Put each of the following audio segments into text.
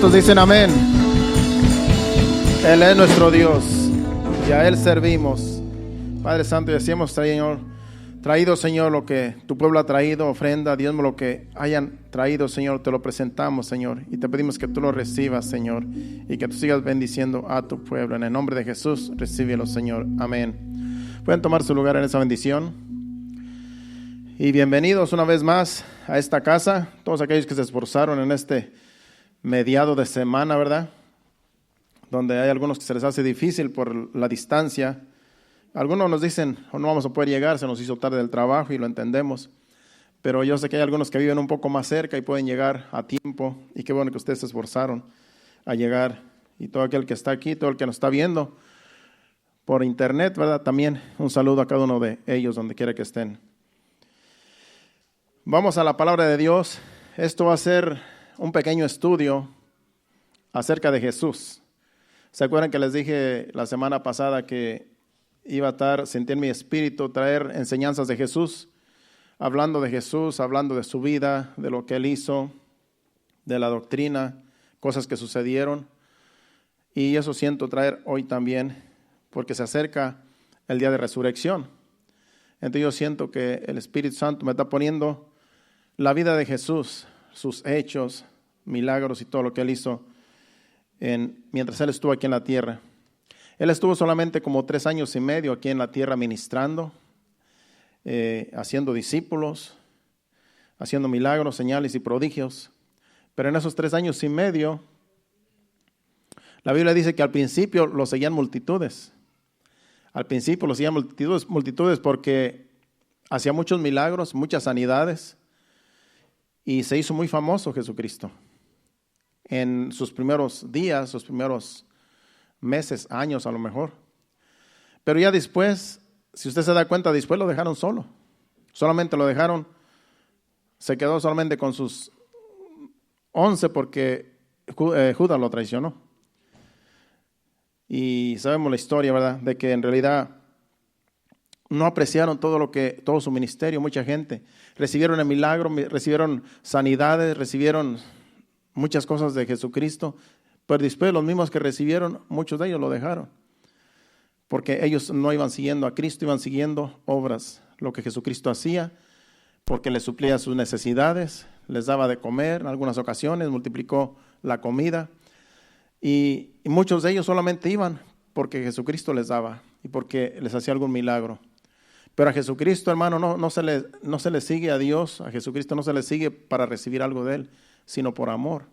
¿Cuántos dicen amén? Él es nuestro Dios y a Él servimos. Padre Santo, y así hemos traído, Señor, lo que tu pueblo ha traído, ofrenda, diezmo, lo que hayan traído, Señor, te lo presentamos, Señor, y te pedimos que tú lo recibas, Señor, y que tú sigas bendiciendo a tu pueblo. En el nombre de Jesús, recíbelo, Señor. Amén. Pueden tomar su lugar en esa bendición. Y bienvenidos una vez más a esta casa, todos aquellos que se esforzaron en este mediado de semana, ¿verdad? Donde hay algunos que se les hace difícil por la distancia. Algunos nos dicen, no vamos a poder llegar, se nos hizo tarde el trabajo y lo entendemos. Pero yo sé que hay algunos que viven un poco más cerca y pueden llegar a tiempo. Y qué bueno que ustedes se esforzaron a llegar. Y todo aquel que está aquí, todo el que nos está viendo por internet, ¿verdad? También un saludo a cada uno de ellos, donde quiera que estén. Vamos a la palabra de Dios. Esto va a ser un pequeño estudio acerca de Jesús. ¿Se acuerdan que les dije la semana pasada que iba a sentí en mi espíritu traer enseñanzas de Jesús, hablando de Jesús, hablando de su vida, de lo que Él hizo, de la doctrina, cosas que sucedieron? Y eso siento traer hoy también, porque se acerca el día de resurrección. Entonces yo siento que el Espíritu Santo me está poniendo la vida de Jesús, sus hechos, milagros y todo lo que Él hizo mientras Él estuvo aquí en la tierra. Él estuvo solamente como 3 años y medio aquí en la tierra ministrando, haciendo discípulos, haciendo milagros, señales y prodigios. Pero en esos 3 años y medio, la Biblia dice que al principio lo seguían multitudes. Al principio lo seguían multitudes porque hacía muchos milagros, muchas sanidades. Y se hizo muy famoso Jesucristo. En sus primeros días, sus primeros meses, años a lo mejor. Pero ya después, si usted se da cuenta, después lo dejaron solo. Solamente lo dejaron, se quedó solamente con sus 11 porque Judas lo traicionó. Y sabemos la historia, ¿verdad? De que en realidad no apreciaron todo su ministerio, mucha gente. Recibieron el milagro, recibieron sanidades, recibieron muchas cosas de Jesucristo, pero después los mismos que recibieron, muchos de ellos lo dejaron, porque ellos no iban siguiendo a Cristo, iban siguiendo obras, lo que Jesucristo hacía, porque les suplía sus necesidades, les daba de comer en algunas ocasiones, multiplicó la comida, y muchos de ellos solamente iban porque Jesucristo les daba y porque les hacía algún milagro. Pero a Jesucristo, hermano, no se le sigue a Dios, a Jesucristo no se le sigue para recibir algo de Él, sino por amor.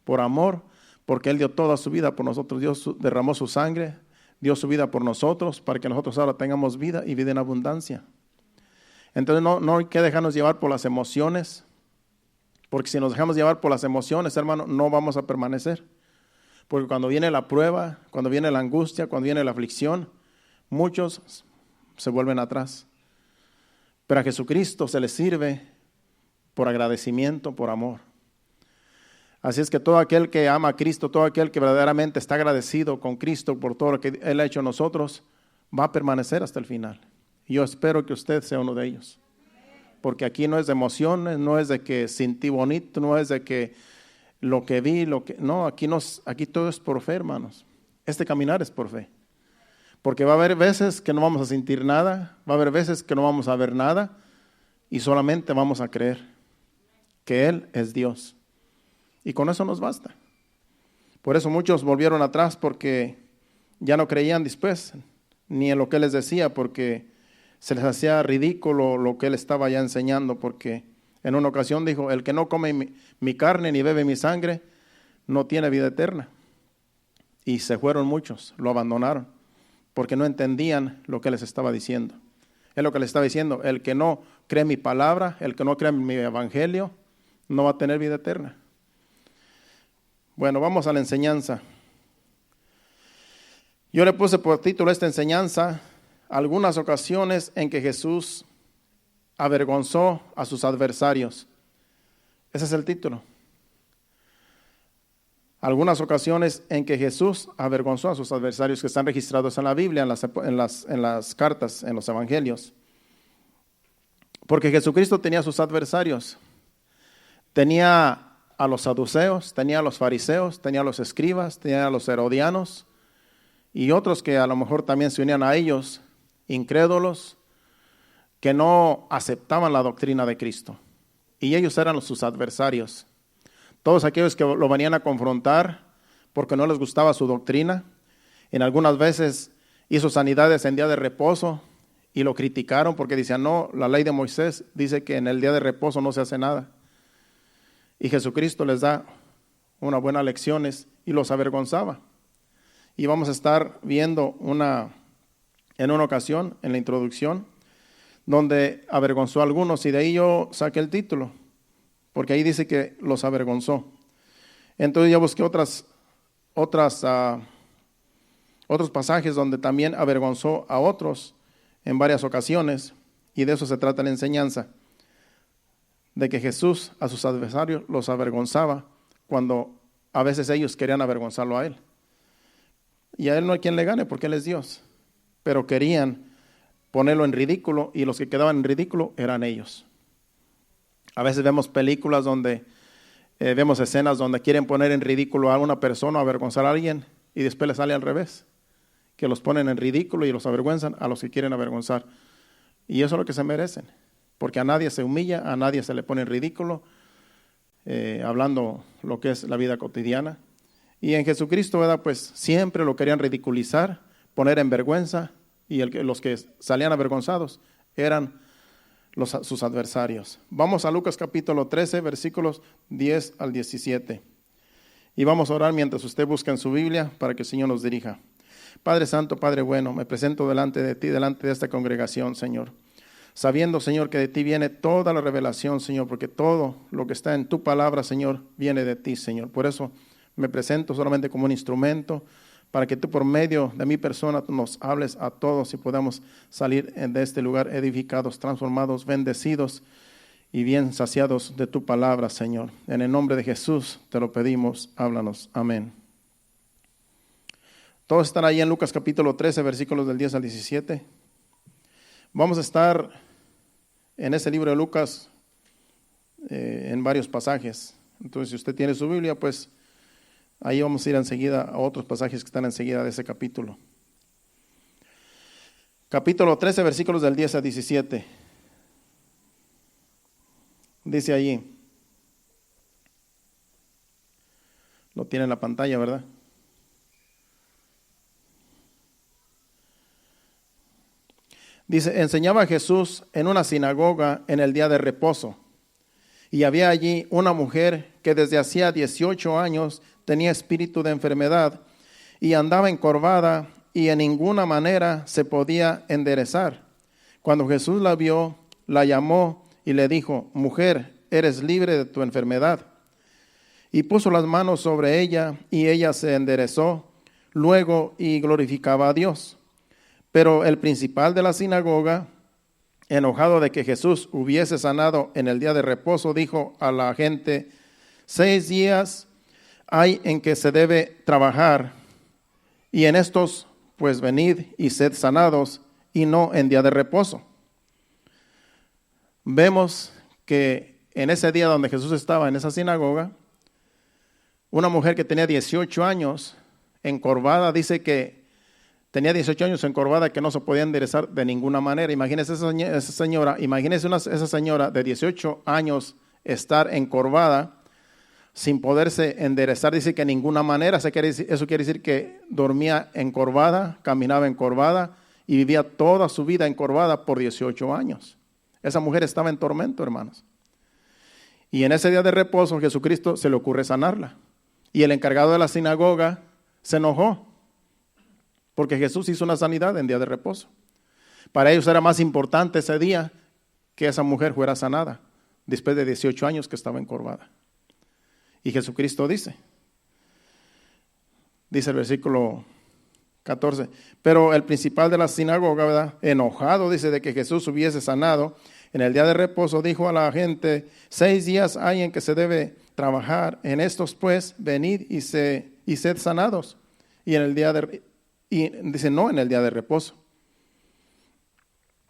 Por amor, porque Él dio toda su vida por nosotros. Dios derramó su sangre, dio su vida por nosotros, para que nosotros ahora tengamos vida y vida en abundancia. Entonces no hay que dejarnos llevar por las emociones, porque si nos dejamos llevar por las emociones, hermano, no vamos a permanecer. Porque cuando viene la prueba, cuando viene la angustia, cuando viene la aflicción, muchos se vuelven atrás. Pero a Jesucristo se le sirve por agradecimiento, por amor. Así es que todo aquel que ama a Cristo, todo aquel que verdaderamente está agradecido con Cristo por todo lo que Él ha hecho en nosotros, va a permanecer hasta el final. Y yo espero que usted sea uno de ellos. Porque aquí no es de emociones, no es de que sentí bonito, no es de que lo que vi, no, aquí todo es por fe, hermanos. Este caminar es por fe. Porque va a haber veces que no vamos a sentir nada, va a haber veces que no vamos a ver nada y solamente vamos a creer que Él es Dios. Y con eso nos basta. Por eso muchos volvieron atrás porque ya no creían después, ni en lo que Él les decía, porque se les hacía ridículo lo que Él estaba ya enseñando, porque en una ocasión dijo, el que no come mi carne ni bebe mi sangre, no tiene vida eterna. Y se fueron muchos, lo abandonaron, porque no entendían lo que les estaba diciendo. Es lo que les estaba diciendo, el que no cree mi palabra, el que no cree mi evangelio, no va a tener vida eterna. Bueno, vamos a la enseñanza. Yo le puse por título a esta enseñanza, algunas ocasiones en que Jesús avergonzó a sus adversarios. Ese es el título. Algunas ocasiones en que Jesús avergonzó a sus adversarios que están registrados en la Biblia, en las cartas, en los evangelios. Porque Jesucristo tenía sus adversarios. Tenía a los saduceos, tenía a los fariseos, tenía a los escribas, tenía a los herodianos y otros que a lo mejor también se unían a ellos, incrédulos, que no aceptaban la doctrina de Cristo. Y ellos eran sus adversarios. Todos aquellos que lo venían a confrontar porque no les gustaba su doctrina. En algunas veces hizo sanidades en día de reposo y lo criticaron porque decían, no, la ley de Moisés dice que en el día de reposo no se hace nada. Y Jesucristo les da unas buenas lecciones y los avergonzaba. Y vamos a estar viendo en una ocasión, en la introducción, donde avergonzó a algunos, y de ahí yo saqué el título, porque ahí dice que los avergonzó. Entonces yo busqué otros pasajes donde también avergonzó a otros en varias ocasiones, y de eso se trata la enseñanza, de que Jesús a sus adversarios los avergonzaba cuando a veces ellos querían avergonzarlo a él. Y a él no hay quien le gane porque él es Dios, pero querían ponerlo en ridículo, y los que quedaban en ridículo eran ellos. A veces vemos películas donde vemos escenas donde quieren poner en ridículo a una persona, avergonzar a alguien, y después le sale al revés, que los ponen en ridículo y los avergüenzan a los que quieren avergonzar. Y eso es lo que se merecen, porque a nadie se humilla, a nadie se le pone en ridículo, hablando lo que es la vida cotidiana. Y en Jesucristo, ¿verdad? Pues siempre lo querían ridiculizar, poner en vergüenza, y los que salían avergonzados eran sus adversarios. Vamos a Lucas capítulo 13, versículos 10 al 17. Y vamos a orar mientras usted busca en su Biblia para que el Señor nos dirija. Padre Santo, Padre bueno, me presento delante de ti, delante de esta congregación, Señor. Sabiendo, Señor, que de ti viene toda la revelación, Señor, porque todo lo que está en tu palabra, Señor, viene de ti, Señor. Por eso me presento solamente como un instrumento, para que tú por medio de mi persona nos hables a todos y podamos salir de este lugar edificados, transformados, bendecidos y bien saciados de tu palabra, Señor. En el nombre de Jesús te lo pedimos, háblanos. Amén. Todos están ahí en Lucas capítulo 13, versículos del 10 al 17. Vamos a estar en ese libro de Lucas en varios pasajes. Entonces, si usted tiene su Biblia, pues ahí vamos a ir enseguida a otros pasajes que están enseguida de ese capítulo. Capítulo 13, versículos del 10 al 17. Dice allí, lo tiene en la pantalla, ¿verdad? Dice, enseñaba Jesús en una sinagoga en el día de reposo, y había allí una mujer que desde hacía 18 años tenía espíritu de enfermedad y andaba encorvada y en ninguna manera se podía enderezar. Cuando Jesús la vio, la llamó y le dijo, mujer, eres libre de tu enfermedad. Y puso las manos sobre ella y ella se enderezó luego y glorificaba a Dios. Pero el principal de la sinagoga, enojado de que Jesús hubiese sanado en el día de reposo, dijo a la gente, 6 días hay en que se debe trabajar, y en estos pues venid y sed sanados, y no en día de reposo. Vemos que en ese día donde Jesús estaba en esa sinagoga, una mujer que tenía 18 años encorvada, dice que tenía 18 años encorvada, que no se podía enderezar de ninguna manera. Imagínese esa señora esa señora de 18 años estar encorvada sin poderse enderezar, dice que de ninguna manera. Eso quiere decir que dormía encorvada, caminaba encorvada y vivía toda su vida encorvada por 18 años. Esa mujer estaba en tormento, hermanos. Y en ese día de reposo, a Jesucristo se le ocurre sanarla. Y el encargado de la sinagoga se enojó, porque Jesús hizo una sanidad en día de reposo. Para ellos era más importante ese día que esa mujer fuera sanada, después de 18 años que estaba encorvada. Y Jesucristo dice el versículo 14, pero el principal de la sinagoga, ¿verdad?, enojado, dice, de que Jesús hubiese sanado en el día de reposo, dijo a la gente, 6 días hay en que se debe trabajar, en estos pues venid y sed sanados, y dice, no en el día de reposo.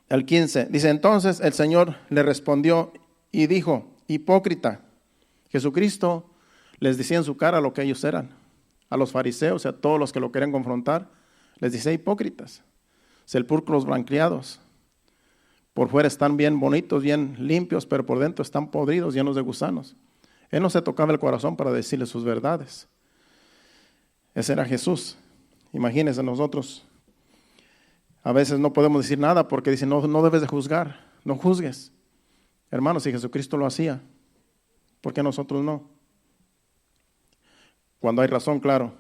El 15, dice, entonces el Señor le respondió y dijo, hipócrita. Jesucristo les decía en su cara lo que ellos eran. A los fariseos y a todos los que lo querían confrontar, les decía hipócritas, sepulcros blanqueados. Por fuera están bien bonitos, bien limpios, pero por dentro están podridos, llenos de gusanos. Él no se tocaba el corazón para decirles sus verdades. Ese era Jesús. Imagínense nosotros. A veces no podemos decir nada porque dicen, no debes de juzgar, no juzgues. Hermanos, si Jesucristo lo hacía, ¿por qué nosotros no? Cuando hay razón, claro.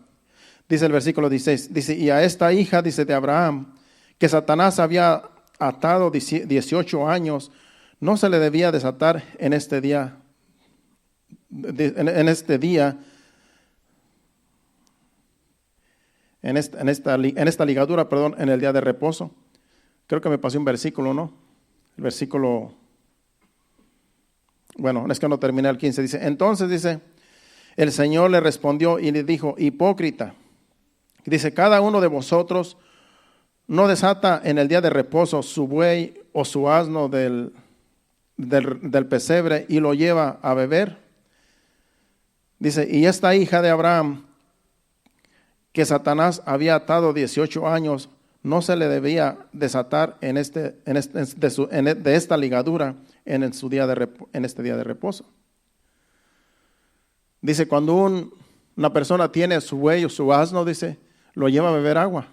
Dice el versículo 16, dice, y a esta hija, dice, de Abraham, que Satanás había atado 18 años, no se le debía desatar en este día, en esta ligadura, en el día de reposo. Creo que me pasé un versículo, ¿no? El versículo, bueno, es que no terminé el 15, dice, entonces dice, el Señor le respondió y le dijo, hipócrita, dice, cada uno de vosotros no desata en el día de reposo su buey o su asno del pesebre y lo lleva a beber. Dice, y esta hija de Abraham, que Satanás había atado 18 años, no se le debía desatar de esta ligadura en este día de reposo. Dice, cuando una persona tiene su buey o su asno, dice, lo lleva a beber agua.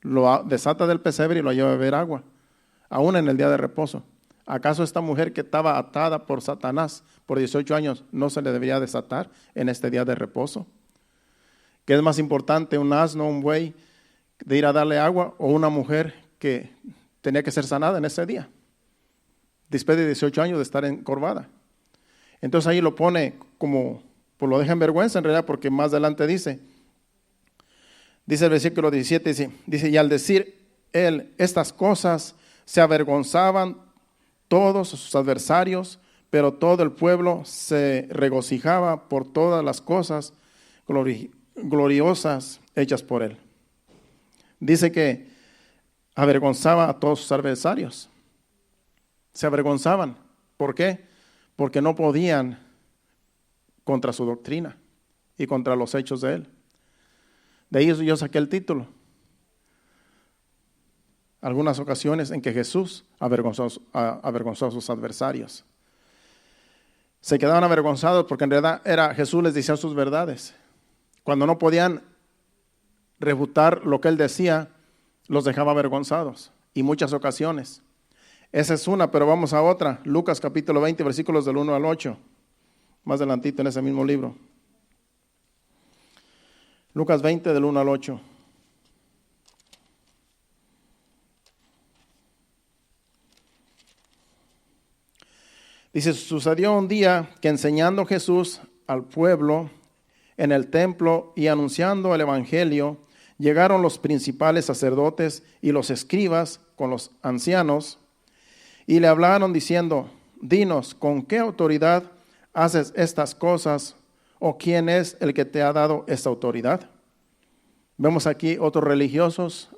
Lo desata del pesebre y lo lleva a beber agua, aún en el día de reposo. ¿Acaso esta mujer que estaba atada por Satanás por 18 años no se le debería desatar en este día de reposo? ¿Qué es más importante, un asno, un buey, de ir a darle agua, o una mujer que tenía que ser sanada en ese día, después de 18 años de estar encorvada? Entonces ahí lo pone como, pues lo deja en vergüenza en realidad, porque más adelante dice el versículo 17, dice, y al decir él estas cosas, se avergonzaban todos sus adversarios, pero todo el pueblo se regocijaba por todas las cosas gloriosas hechas por él. Dice que avergonzaba a todos sus adversarios. Se avergonzaban. ¿Por qué? Porque no podían contra su doctrina y contra los hechos de él. De ahí yo saqué el título. Algunas ocasiones en que Jesús avergonzó a sus adversarios. Se quedaban avergonzados porque en realidad Jesús les decía sus verdades. Cuando no podían refutar lo que él decía, los dejaba avergonzados. Y muchas ocasiones. Esa es una, pero vamos a otra. Lucas capítulo 20, versículos del 1 al 8. Más adelantito en ese mismo libro. Lucas 20, del 1 al 8. Dice, sucedió un día que enseñando Jesús al pueblo en el templo y anunciando el evangelio, llegaron los principales sacerdotes y los escribas con los ancianos y le hablaron diciendo, dinos, ¿con qué autoridad haces estas cosas? ¿O quién es el que te ha dado esta autoridad? Vemos aquí otros religiosos,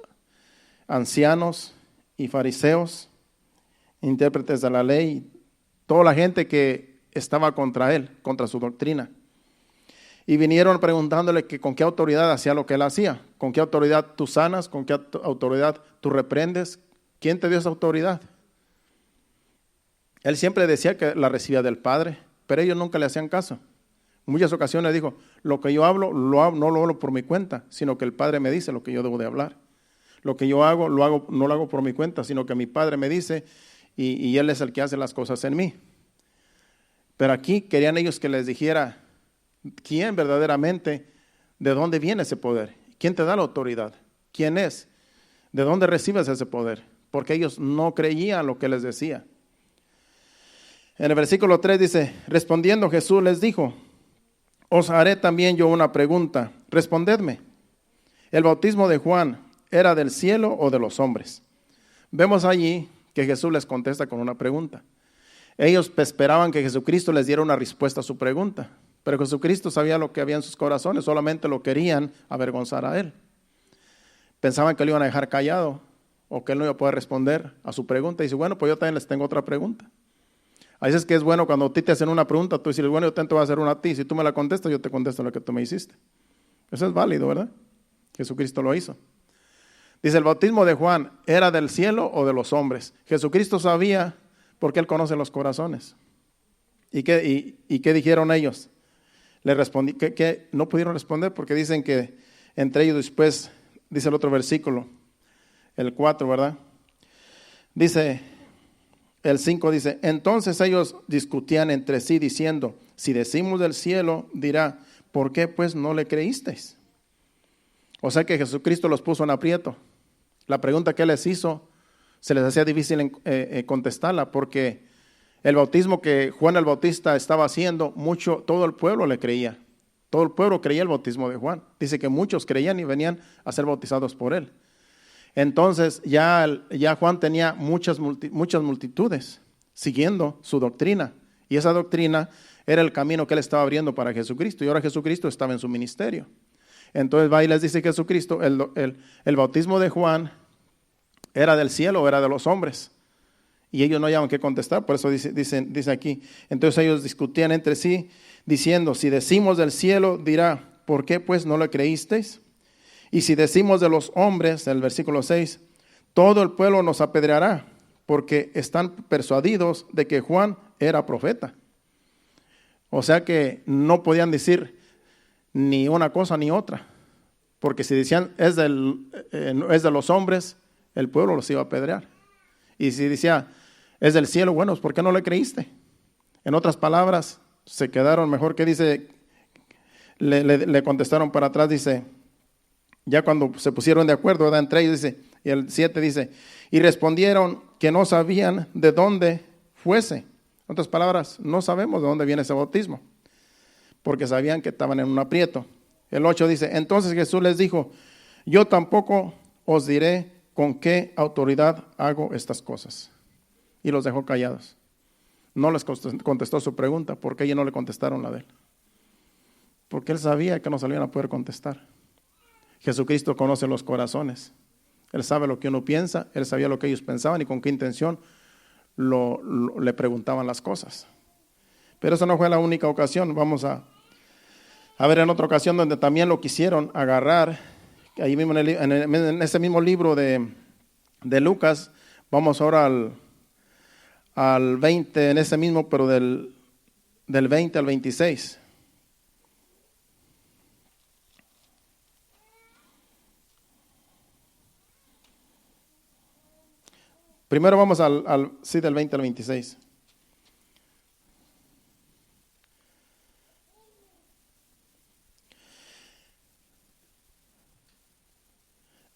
ancianos y fariseos, intérpretes de la ley, toda la gente que estaba contra él, contra su doctrina. Y vinieron preguntándole que con qué autoridad hacía lo que él hacía, con qué autoridad tú sanas, con qué autoridad tú reprendes, ¿quién te dio esa autoridad? Él siempre decía que la recibía del Padre, pero ellos nunca le hacían caso. En muchas ocasiones dijo, lo que yo hablo, no lo hablo por mi cuenta, sino que el Padre me dice lo que yo debo de hablar. Lo que yo hago, no lo hago por mi cuenta, sino que mi Padre me dice y Él es el que hace las cosas en mí. Pero aquí querían ellos que les dijera quién verdaderamente, de dónde viene ese poder, quién te da la autoridad, quién es, de dónde recibes ese poder, porque ellos no creían lo que les decía. En el versículo 3 dice, respondiendo Jesús les dijo, os haré también yo una pregunta, respondedme, ¿el bautismo de Juan era del cielo o de los hombres? Vemos allí que Jesús les contesta con una pregunta. Ellos esperaban que Jesucristo les diera una respuesta a su pregunta, pero Jesucristo sabía lo que había en sus corazones, solamente lo querían avergonzar a él. Pensaban que lo iban a dejar callado o que él no iba a poder responder a su pregunta. Y dice, bueno, pues yo también les tengo otra pregunta. A veces que es bueno cuando a ti te hacen una pregunta, tú dices, bueno, yo te voy a hacer una a ti. Si tú me la contestas, yo te contesto lo que tú me hiciste. Eso es válido, ¿verdad? Jesucristo lo hizo. Dice, el bautismo de Juan, ¿era del cielo o de los hombres? Jesucristo sabía porque Él conoce los corazones. ¿Y qué dijeron ellos? Le respondí, que no pudieron responder porque dicen que entre ellos después, dice el otro versículo, el 4, ¿verdad? Dice, el 5 dice, entonces ellos discutían entre sí diciendo, si decimos del cielo, dirá, ¿por qué pues no le creísteis? O sea que Jesucristo los puso en aprieto. La pregunta que Él les hizo se les hacía difícil contestarla porque el bautismo que Juan el Bautista estaba haciendo, todo el pueblo le creía. Todo el pueblo creía el bautismo de Juan. Dice que muchos creían y venían a ser bautizados por él. Entonces ya Juan tenía muchas multitudes siguiendo su doctrina. Y esa doctrina era el camino que él estaba abriendo para Jesucristo. Y ahora Jesucristo estaba en su ministerio. Entonces va y les dice Jesucristo, el bautismo de Juan era del cielo o era de los hombres. Y ellos no hallaban qué contestar, por eso dice aquí. Entonces ellos discutían entre sí, diciendo, si decimos del cielo, dirá, ¿por qué pues no le creísteis? Y si decimos de los hombres, el versículo 6, todo el pueblo nos apedreará, porque están persuadidos de que Juan era profeta. O sea que no podían decir ni una cosa ni otra, porque si decían es de los hombres, el pueblo los iba a apedrear. Y si decía, es del cielo, bueno, ¿por qué no le creíste? En otras palabras, se quedaron mejor. ¿Qué dice? Le contestaron para atrás, dice, ya cuando se pusieron de acuerdo, ¿verdad? Entre ellos, dice, y el 7 dice, y respondieron que no sabían de dónde fuese. En otras palabras, no sabemos de dónde viene ese bautismo, porque sabían que estaban en un aprieto. El 8 dice, entonces Jesús les dijo, yo tampoco os diré con qué autoridad hago estas cosas. Y los dejó callados. No les contestó su pregunta, porque ellos no le contestaron la de él. Porque él sabía que no se le iban a poder contestar. Jesucristo conoce los corazones. Él sabe lo que uno piensa, él sabía lo que ellos pensaban y con qué intención le preguntaban las cosas. Pero esa no fue la única ocasión. Vamos a ver en otra ocasión donde también lo quisieron agarrar. Ahí mismo en ese mismo libro de Lucas, vamos ahora al 20, en ese mismo, pero del 20 al 26. Primero vamos del 20 al 26.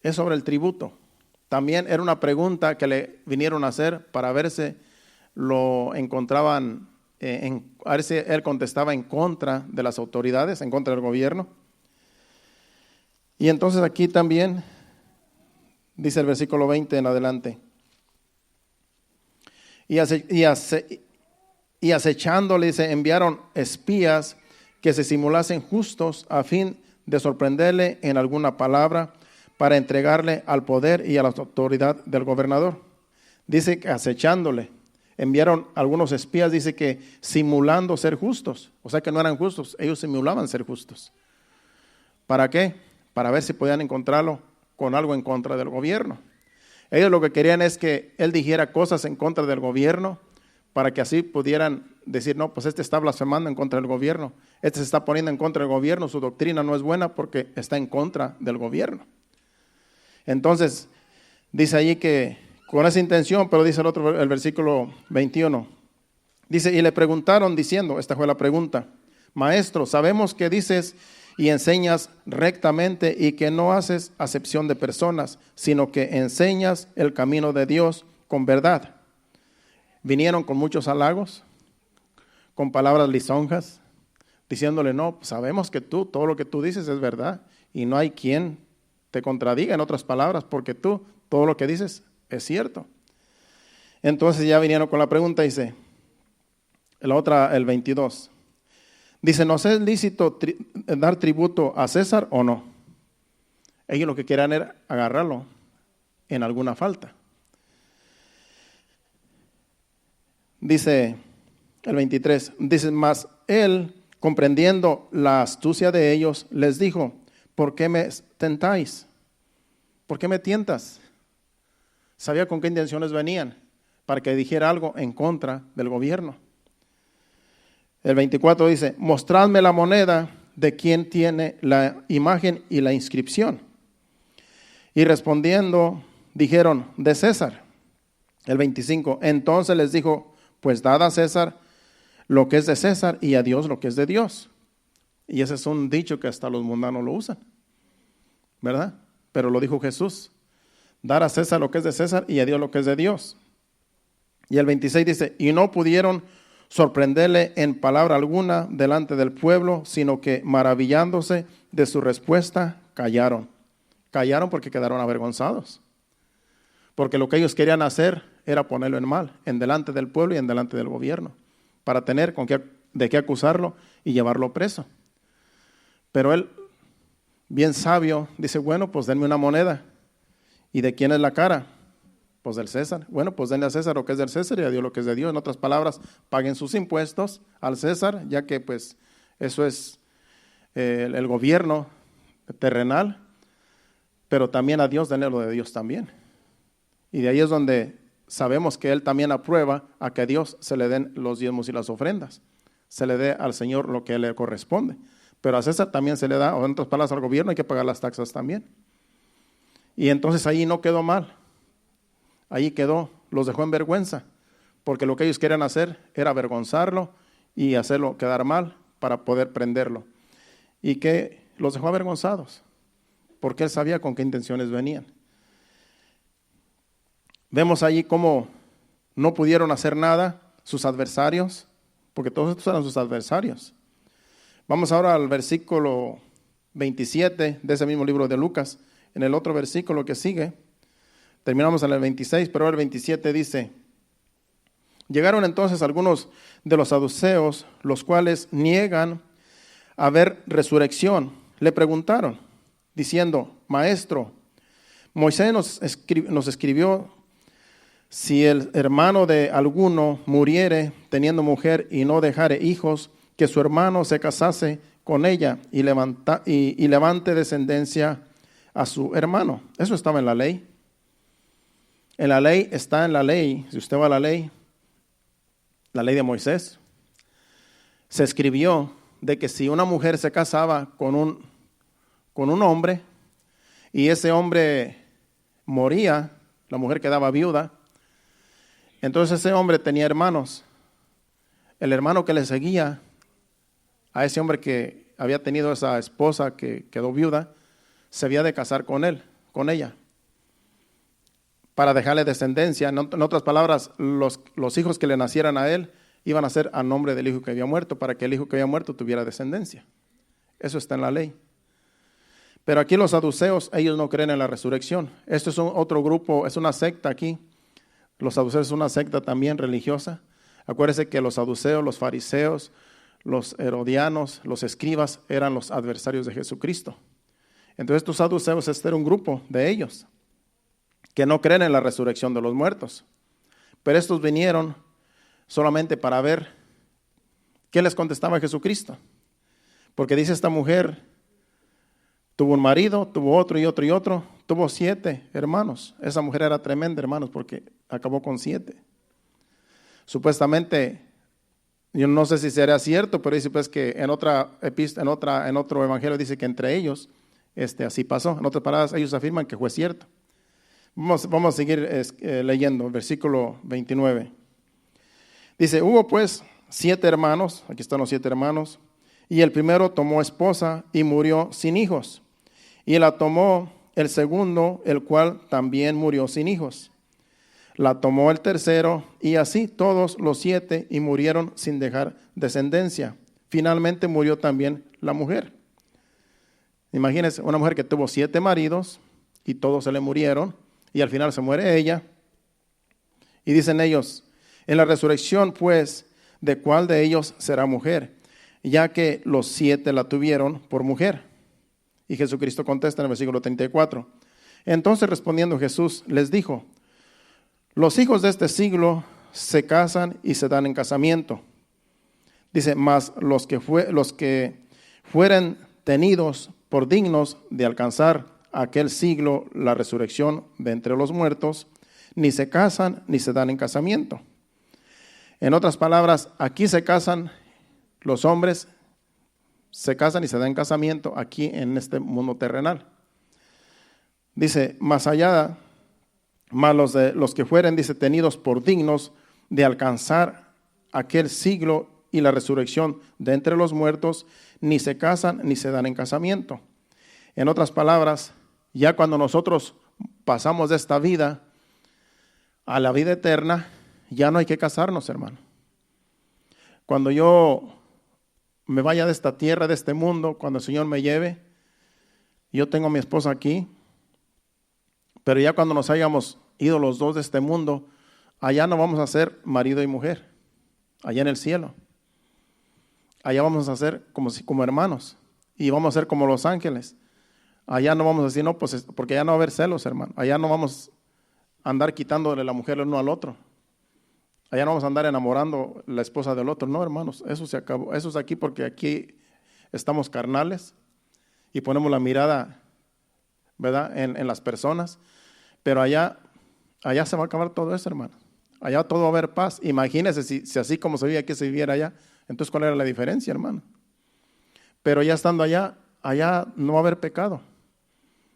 Es sobre el tributo. También era una pregunta que le vinieron a hacer para ver si lo encontraban, a ver si él contestaba en contra de las autoridades, en contra del gobierno. Y entonces aquí también dice el versículo 20 en adelante. Y acechándole, se enviaron espías que se simulasen justos a fin de sorprenderle en alguna palabra para entregarle al poder y a la autoridad del gobernador. Dice que acechándole, enviaron algunos espías, dice que simulando ser justos, o sea que no eran justos, ellos simulaban ser justos. ¿Para qué? Para ver si podían encontrarlo con algo en contra del gobierno. Ellos lo que querían es que él dijera cosas en contra del gobierno para que así pudieran decir, no, pues este está blasfemando en contra del gobierno, este se está poniendo en contra del gobierno, su doctrina no es buena porque está en contra del gobierno. Entonces, dice allí que con esa intención, pero dice el versículo 21, dice, y le preguntaron diciendo, esta fue la pregunta, maestro, sabemos que dices y enseñas rectamente y que no haces acepción de personas, sino que enseñas el camino de Dios con verdad. Vinieron con muchos halagos, con palabras lisonjas, diciéndole, no, sabemos que todo lo que tú dices es verdad y no hay quien te contradiga, en otras palabras, porque todo lo que dices es cierto. Entonces ya vinieron con la pregunta, dice, el 22. Dice, ¿nos es lícito dar tributo a César o no? Ellos lo que querían era agarrarlo en alguna falta. Dice El 23 dice, mas él, comprendiendo la astucia de ellos, les dijo, ¿por qué me tentáis? ¿Por qué me tientas? Sabía con qué intenciones venían, para que dijera algo en contra del gobierno. El 24 dice, mostradme la moneda de quien tiene la imagen y la inscripción. Y respondiendo, dijeron, de César. El 25, entonces les dijo, pues dad a César lo que es de César y a Dios lo que es de Dios. Y ese es un dicho que hasta los mundanos lo usan, ¿verdad? Pero lo dijo Jesús, dar a César lo que es de César y a Dios lo que es de Dios. Y el 26 dice, y no pudieron sorprenderle en palabra alguna delante del pueblo, sino que maravillándose de su respuesta, callaron. Callaron porque quedaron avergonzados. Porque lo que ellos querían hacer era ponerlo en mal, en delante del pueblo y en delante del gobierno, para tener de qué acusarlo y llevarlo preso. Pero él, bien sabio, dice, bueno, pues denme una moneda. ¿Y de quién es la cara? Pues del César. Bueno, pues denle a César lo que es del César y a Dios lo que es de Dios. En otras palabras, paguen sus impuestos al César, ya que pues eso es el gobierno terrenal, pero también a Dios denle lo de Dios también. Y de ahí es donde sabemos que Él también aprueba a que a Dios se le den los diezmos y las ofrendas. Se le dé al Señor lo que le corresponde. Pero a César también se le da, o en otras palabras al gobierno hay que pagar las taxas también. Y entonces ahí no quedó mal. Ahí quedó, los dejó en vergüenza, porque lo que ellos querían hacer era avergonzarlo y hacerlo quedar mal para poder prenderlo. Y que los dejó avergonzados, porque él sabía con qué intenciones venían. Vemos allí cómo no pudieron hacer nada sus adversarios, porque todos estos eran sus adversarios. Vamos ahora al versículo 27 de ese mismo libro de Lucas. En el otro versículo que sigue, terminamos en el 26, pero el 27 dice, llegaron entonces algunos de los saduceos, los cuales niegan haber resurrección. Le preguntaron, diciendo, Maestro, Moisés nos escribió, si el hermano de alguno muriere teniendo mujer y no dejare hijos, que su hermano se casase con ella y levante descendencia a su hermano. Eso estaba en la ley. En la ley está en la ley, si usted va a la ley de Moisés, se escribió de que si una mujer se casaba con un hombre y ese hombre moría, la mujer quedaba viuda, entonces ese hombre tenía hermanos. El hermano que le seguía a ese hombre que había tenido esa esposa que quedó viuda, se había de casar con él, con ella, para dejarle descendencia. En otras palabras, los hijos que le nacieran a él iban a ser a nombre del hijo que había muerto, para que el hijo que había muerto tuviera descendencia. Eso está en la ley. Pero aquí los saduceos, ellos no creen en la resurrección. Esto es otro grupo, es una secta aquí. Los saduceos es una secta también religiosa. Acuérdense que los saduceos, los fariseos, los herodianos, los escribas eran los adversarios de Jesucristo. Entonces estos saduceos, este era un grupo de ellos que no creen en la resurrección de los muertos. Pero estos vinieron solamente para ver qué les contestaba Jesucristo. Porque dice esta mujer, tuvo un marido, tuvo otro y otro y otro, tuvo 7 hermanos. Esa mujer era tremenda, hermanos, porque acabó con 7. Supuestamente, yo no sé si será cierto, pero dice pues que en otro evangelio dice que entre ellos así pasó. En otras palabras, ellos afirman que fue cierto. Vamos a seguir leyendo, versículo 29. Dice, hubo pues 7 hermanos, aquí están los 7 hermanos, y el primero tomó esposa y murió sin hijos. Y la tomó el segundo, el cual también murió sin hijos. La tomó el tercero, y así todos los 7, y murieron sin dejar descendencia. Finalmente murió también la mujer. Imagínense, una mujer que tuvo 7 maridos, y todos se le murieron, y al final se muere ella. Y dicen ellos, en la resurrección, pues, ¿de cuál de ellos será mujer? Ya que los 7 la tuvieron por mujer. Y Jesucristo contesta en el versículo 34. Entonces respondiendo Jesús les dijo, los hijos de este siglo se casan y se dan en casamiento, Dice, mas los que fueren tenidos por dignos de alcanzar aquel siglo la resurrección de entre los muertos, ni se casan ni se dan en casamiento. En otras palabras, aquí se casan los hombres, se casan y se dan en casamiento aquí en este mundo terrenal. Dice, más allá, más los que fueren, dice, tenidos por dignos de alcanzar aquel siglo y la resurrección de entre los muertos, ni se casan ni se dan en casamiento. En otras palabras, ya cuando nosotros pasamos de esta vida a la vida eterna, ya no hay que casarnos, hermano. Cuando yo me vaya de esta tierra, de este mundo, cuando el Señor me lleve, yo tengo a mi esposa aquí, pero ya cuando nos hayamos ido los dos de este mundo, allá no vamos a ser marido y mujer, allá en el cielo. Allá vamos a ser como hermanos y vamos a ser como los ángeles. Allá no vamos a decir, no, pues porque allá no va a haber celos, hermano. Allá no vamos a andar quitándole la mujer el uno al otro. Allá no vamos a andar enamorando la esposa del otro. No, hermanos, eso se acabó. Eso es aquí porque aquí estamos carnales y ponemos la mirada, ¿verdad?, en las personas. Pero allá se va a acabar todo eso, hermano. Allá todo va a haber paz. Imagínense si así como se vivía aquí se viviera allá. Entonces, ¿cuál era la diferencia, hermano? Pero ya estando allá no va a haber pecado.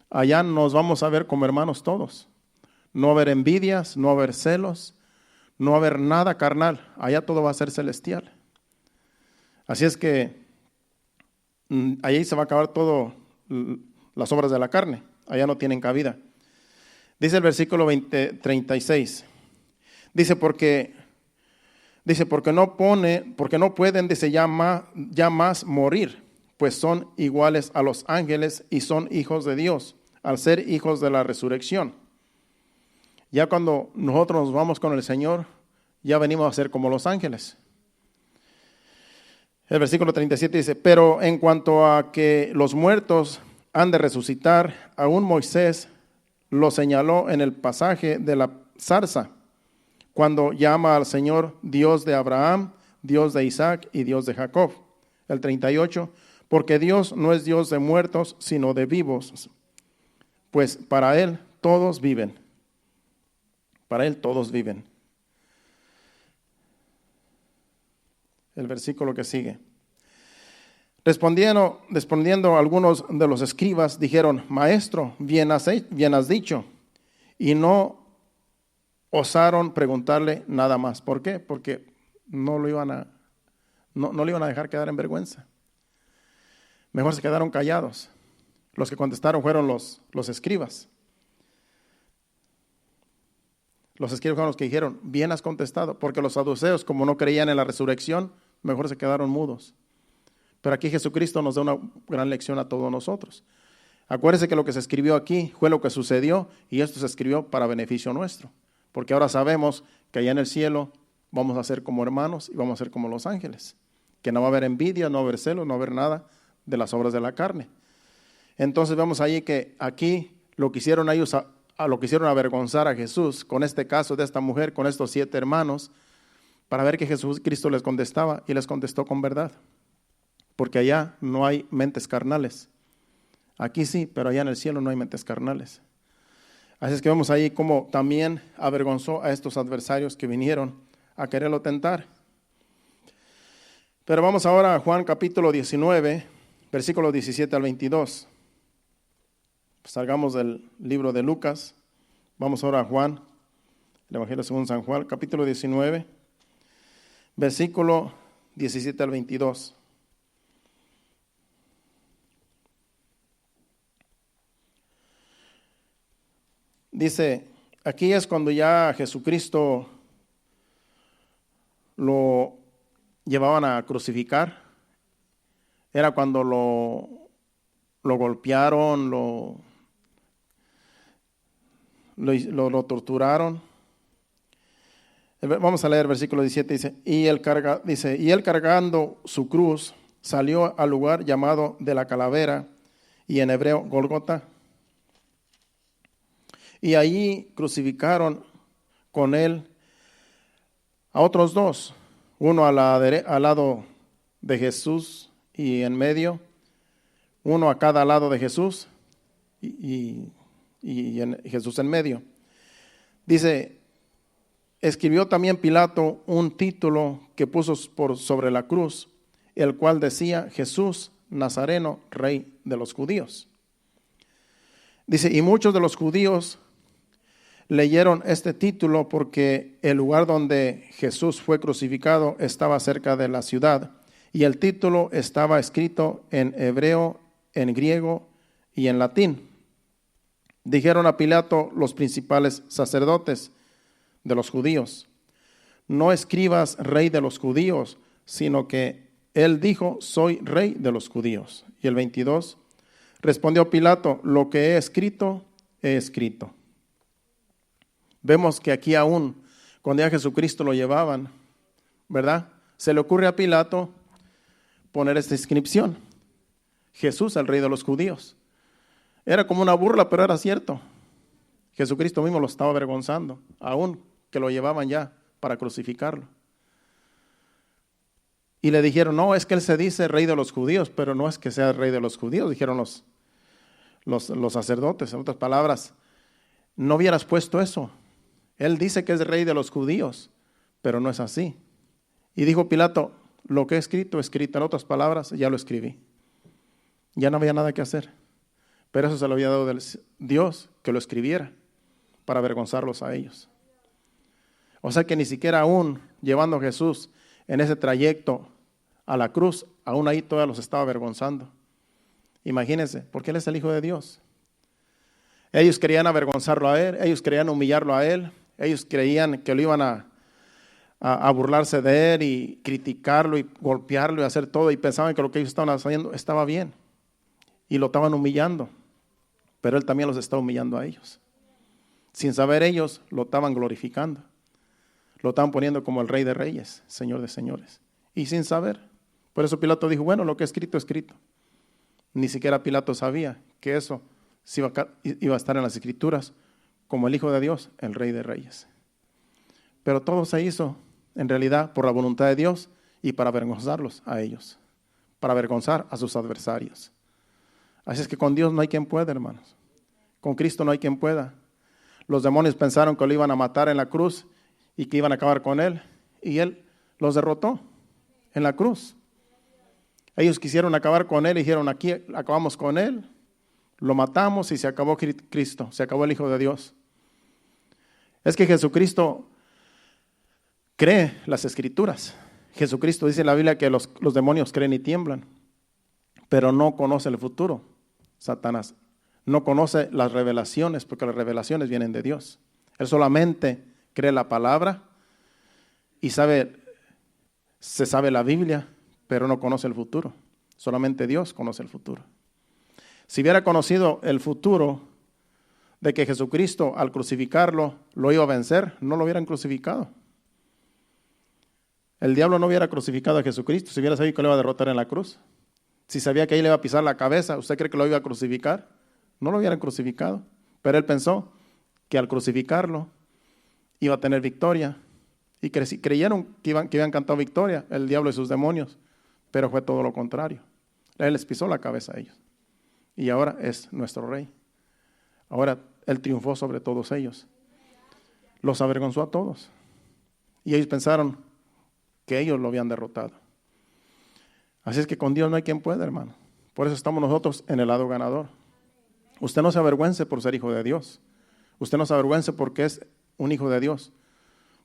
Allá nos vamos a ver como hermanos todos. No va a haber envidias, no va a haber celos, no va a haber nada carnal. Allá todo va a ser celestial. Así es que allí se va a acabar todo las obras de la carne. Allá no tienen cabida. Dice el versículo 36. Dice, porque no pueden, dice, ya más morir, pues son iguales a los ángeles y son hijos de Dios, al ser hijos de la resurrección. Ya cuando nosotros nos vamos con el Señor, ya venimos a ser como los ángeles. El versículo 37 dice, pero en cuanto a que los muertos han de resucitar, aún Moisés lo señaló en el pasaje de la zarza, cuando llama al Señor Dios de Abraham, Dios de Isaac y Dios de Jacob. El 38, porque Dios no es Dios de muertos, sino de vivos, pues para Él todos viven. Para Él todos viven. El versículo que sigue. Respondiendo algunos de los escribas, dijeron, Maestro, bien has dicho, y no osaron preguntarle nada más. ¿Por qué? Porque no le iban a dejar quedar en vergüenza. Mejor se quedaron callados. Los que contestaron fueron los escribas. Los escribas fueron los que dijeron, bien has contestado, porque los saduceos, como no creían en la resurrección, mejor se quedaron mudos. Pero aquí Jesucristo nos da una gran lección a todos nosotros. Acuérdense que lo que se escribió aquí fue lo que sucedió y esto se escribió para beneficio nuestro. Porque ahora sabemos que allá en el cielo vamos a ser como hermanos y vamos a ser como los ángeles. Que no va a haber envidia, no va a haber celos, no va a haber nada de las obras de la carne. Entonces vemos ahí que aquí lo que hicieron ellos, lo que hicieron avergonzar a Jesús con este caso de esta mujer, con estos 7 hermanos, para ver que Jesucristo les contestaba y les contestó con verdad. Porque allá no hay mentes carnales. Aquí sí, pero allá en el cielo no hay mentes carnales. Así es que vemos ahí cómo también avergonzó a estos adversarios que vinieron a quererlo tentar. Pero vamos ahora a Juan capítulo 19, versículos 17 al 22. Salgamos del libro de Lucas. Vamos ahora a Juan, el Evangelio según San Juan, capítulo 19, versículo 17 al 22. Dice, aquí es cuando ya Jesucristo lo llevaban a crucificar. Era cuando lo golpearon, lo torturaron. Vamos a leer el versículo 17, dice, y él cargando su cruz salió al lugar llamado de la calavera, y en hebreo Golgota. Y allí crucificaron con él a otros 2, uno al lado de Jesús y en medio, uno a cada lado de Jesús y Jesús en medio. Dice, escribió también Pilato un título que puso sobre la cruz, el cual decía: Jesús Nazareno, Rey de los judíos. Dice, y muchos de los judíos leyeron este título porque el lugar donde Jesús fue crucificado estaba cerca de la ciudad, y el título estaba escrito en hebreo, en griego y en latín. Dijeron a Pilato los principales sacerdotes de los judíos: no escribas Rey de los judíos, sino que él dijo: soy Rey de los judíos. Y el 22, respondió Pilato: lo que he escrito, he escrito. Vemos que aquí aún, cuando ya Jesucristo lo llevaban, ¿verdad? Se le ocurre a Pilato poner esta inscripción: Jesús, el Rey de los judíos. Era como una burla, pero era cierto. Jesucristo mismo lo estaba avergonzando, aún que lo llevaban ya para crucificarlo. Y le dijeron: no, es que él se dice Rey de los judíos, pero no es que sea Rey de los judíos, dijeron los sacerdotes. En otras palabras, no hubieras puesto eso. Él dice que es Rey de los judíos, pero no es así. Y dijo Pilato: lo que he escrito, escrito. En otras palabras, ya lo escribí. Ya no había nada que hacer. Pero eso se lo había dado Dios, que lo escribiera para avergonzarlos a ellos. O sea que ni siquiera aún llevando a Jesús en ese trayecto a la cruz, aún ahí todavía los estaba avergonzando. Imagínense, porque Él es el Hijo de Dios. Ellos querían avergonzarlo a Él, ellos querían humillarlo a Él, ellos creían que lo iban a burlarse de Él y criticarlo y golpearlo y hacer todo, y pensaban que lo que ellos estaban haciendo estaba bien y lo estaban humillando, pero Él también los estaba humillando a ellos. Sin saber ellos, lo estaban glorificando, lo estaban poniendo como el Rey de Reyes, Señor de Señores, y sin saber. Por eso Pilato dijo: bueno, lo que he escrito, escrito. Ni siquiera Pilato sabía que eso iba a estar en las Escrituras como el Hijo de Dios, el Rey de Reyes. Pero todo se hizo en realidad por la voluntad de Dios y para avergonzarlos a ellos, para avergonzar a sus adversarios. Así es que con Dios no hay quien pueda, hermanos. Con Cristo no hay quien pueda. Los demonios pensaron que lo iban a matar en la cruz y que iban a acabar con Él, y Él los derrotó en la cruz. Ellos quisieron acabar con Él y dijeron: aquí acabamos con Él, lo matamos y se acabó Cristo, se acabó el Hijo de Dios. Es que Jesucristo cree las Escrituras. Jesucristo dice en la Biblia que los demonios creen y tiemblan, pero no conoce el futuro. Satanás no conoce las revelaciones, porque las revelaciones vienen de Dios. Él solamente cree la palabra y se sabe la Biblia, pero no conoce el futuro. Solamente Dios conoce el futuro. Si hubiera conocido el futuro de que Jesucristo al crucificarlo lo iba a vencer, no lo hubieran crucificado. El diablo no hubiera crucificado a Jesucristo si hubiera sabido que lo iba a derrotar en la cruz. Si sabía que ahí le iba a pisar la cabeza, ¿usted cree que lo iba a crucificar? No lo hubieran crucificado. Pero él pensó que al crucificarlo iba a tener victoria. Y creyeron que habían cantado victoria, el diablo y sus demonios. Pero fue todo lo contrario. Él les pisó la cabeza a ellos. Y ahora es nuestro Rey. Ahora Él triunfó sobre todos ellos. Los avergonzó a todos. Y ellos pensaron que ellos lo habían derrotado. Así es que con Dios no hay quien pueda, hermano. Por eso estamos nosotros en el lado ganador. Usted no se avergüence por ser hijo de Dios. Usted no se avergüence porque es un hijo de Dios.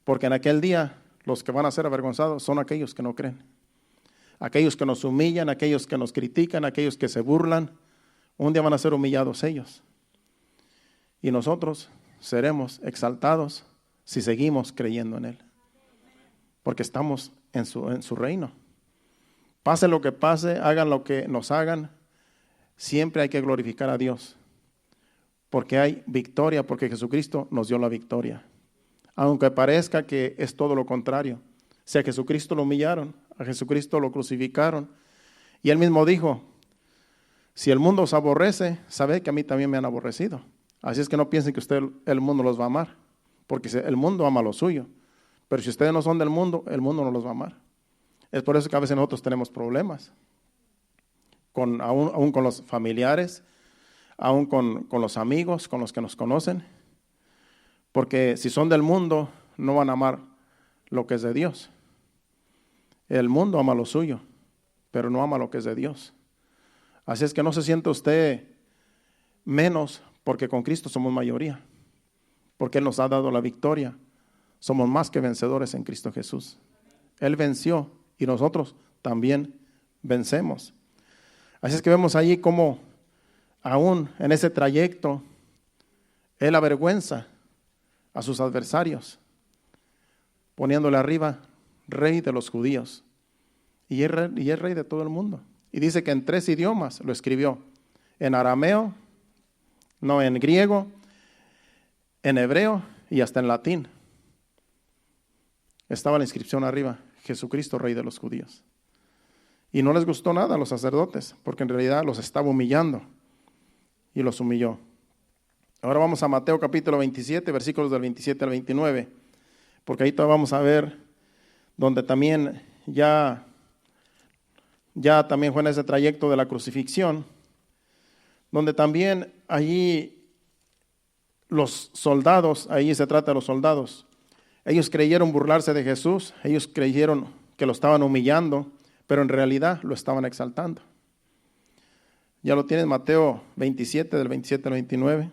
Porque en aquel día los que van a ser avergonzados son aquellos que no creen. Aquellos que nos humillan, aquellos que nos critican, aquellos que se burlan. Un día van a ser humillados ellos. Y nosotros seremos exaltados si seguimos creyendo en Él. Porque estamos en su reino. Pase lo que pase, hagan lo que nos hagan, siempre hay que glorificar a Dios. Porque hay victoria, porque Jesucristo nos dio la victoria. Aunque parezca que es todo lo contrario. Si a Jesucristo lo humillaron, a Jesucristo lo crucificaron. Y Él mismo dijo: si el mundo os aborrece, sabed que a mí también me han aborrecido. Así es que no piensen que el mundo los va a amar, porque el mundo ama lo suyo. Pero si ustedes no son del mundo, el mundo no los va a amar. Es por eso que a veces nosotros tenemos problemas, aún con los familiares, aún con los amigos, con los que nos conocen, porque si son del mundo, no van a amar lo que es de Dios. El mundo ama lo suyo, pero no ama lo que es de Dios. Así es que no se sienta usted menos, porque con Cristo somos mayoría, porque Él nos ha dado la victoria. Somos más que vencedores en Cristo Jesús. Él venció y nosotros también vencemos. Así es que vemos allí cómo aún en ese trayecto Él avergüenza a sus adversarios, poniéndole arriba rey de los judíos. Y es rey de todo el mundo. Y dice que en 3 idiomas lo escribió: en arameo, en griego, en hebreo y hasta en latín. Estaba la inscripción arriba: Jesucristo, rey de los judíos. Y no les gustó nada a los sacerdotes, porque en realidad los estaba humillando y los humilló. Ahora vamos a Mateo capítulo 27, versículos del 27 al 29, porque ahí todavía vamos a ver donde también ya también fue en ese trayecto de la crucifixión, donde también allí los soldados, ahí se trata de los soldados, ellos creyeron burlarse de Jesús, ellos creyeron que lo estaban humillando, pero en realidad lo estaban exaltando. Ya lo tienes, Mateo 27, del 27 al 29.